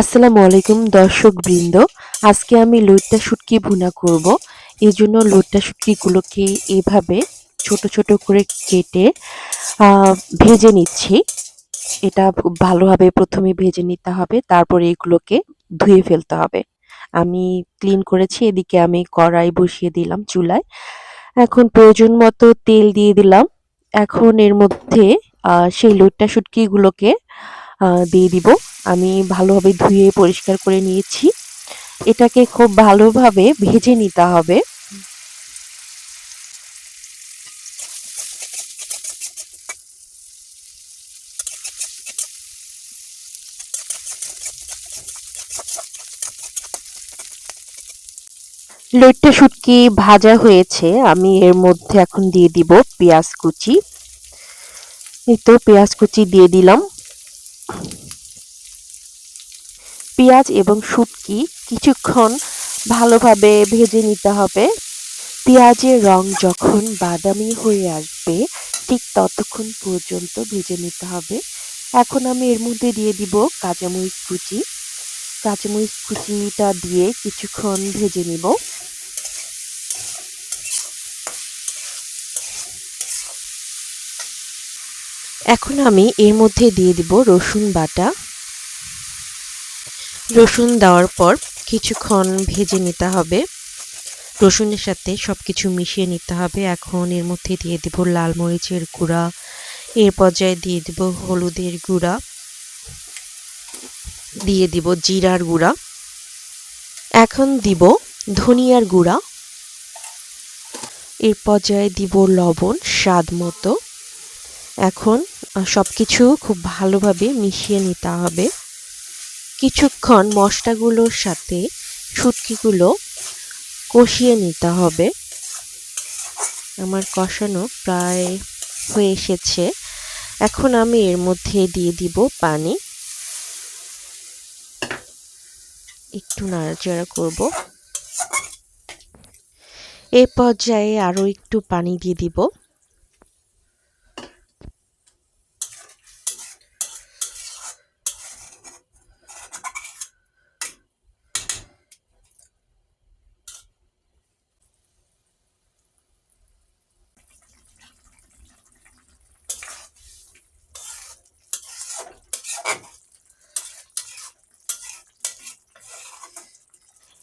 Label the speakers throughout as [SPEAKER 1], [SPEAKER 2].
[SPEAKER 1] আসসালামু আলাইকুম দর্শকবৃন্দ। আজকে আমি লইট্টা শুটকি ভুনা করব। এজন্য লইট্টা শুটকিগুলোকে এভাবে ছোট ছোট করে কেটে ভেজে নিচ্ছি। এটা খুব ভালোভাবে প্রথমে ভেজে নিতে হবে, তারপরে এগুলোকে ধুয়ে ফেলতে হবে। আমি ক্লিন করেছি, এদিকে আমি কড়াই বসিয়ে দিলাম চুলায়। এখন প্রয়োজন মতো তেল দিয়ে দিলাম। এখন এর মধ্যে সেই লইট্টা শুটকিগুলোকে দিয়ে দিব। আমি ভালোভাবে ধুয়ে পরিষ্কার করে নিয়েছি। এটাকে খুব ভালোভাবে ভেজে নিতে হবে। লইট্টা শুটকি ভাজা হয়েছে। আমি এর মধ্যে এখন দিয়ে দিব পেঁয়াজ কুচি। এই তো পেঁয়াজ কুচি দিয়ে দিলাম। পেঁয়াজ এবং শুটকি কিছুক্ষণ ভালোভাবে ভেজে নিতে হবে। পেঁয়াজের রং যখন বাদামি হয়ে আসবে ঠিক ততক্ষণ পর্যন্ত ভেজে নিতে হবে। এখন আমি এর মধ্যে দিয়ে দিব কাঁচামরিচ কুচি। কাঁচামরিচ কুচিটা দিয়ে কিছুক্ষণ ভেজে নিব। এখন আমি এর মধ্যে দিয়ে দিব রসুন বাটা। রসুন দেওয়ার পর কিছুক্ষণ ভেজে নিতে হবে। রসুনের সাথে সবকিছু মিশিয়ে নিতে হবে। এখন এর মধ্যে দিয়ে দিব লাল মরিচের গুঁড়া, এর পর্যায়ে দিয়ে দিব হলুদের গুঁড়া, দিয়ে দিব জিরার গুঁড়া, এখন দিব ধনিয়ার গুঁড়া, এর পর্যায়ে দিব লবণ স্বাদ মতো। এখন সবকিছু খুব ভালোভাবে মিশিয়ে নিতে হবে। কিছুক্ষণ মশলাগুলোর সাথে শুটকিগুলো কষিয়ে নিতে হবে। আমার কষানো প্রায় হয়ে এসেছে। এখন আমি এর মধ্যে দিয়ে দিব পানি। একটু নাড়াচাড়া করব। এই পর্যায়ে আরো একটু পানি দিয়ে দিব।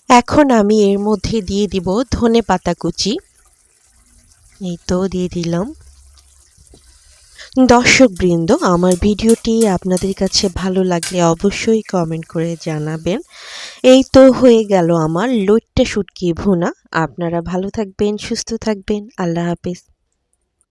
[SPEAKER 1] এখন আমি এর মধ্যে দিয়ে দিব ধনেপাতা কুচি। এই তো দিয়ে দিলাম। দর্শকবৃন্দ, আমার ভিডিওটি আপনাদের কাছে ভালো লাগলে অবশ্যই কমেন্ট করে জানাবেন। এই তো হয়ে গেল আমার লইট্টা শুটকি ভুনা। আপনারা ভালো থাকবেন, সুস্থ থাকবেন। আল্লাহ হাফেজ।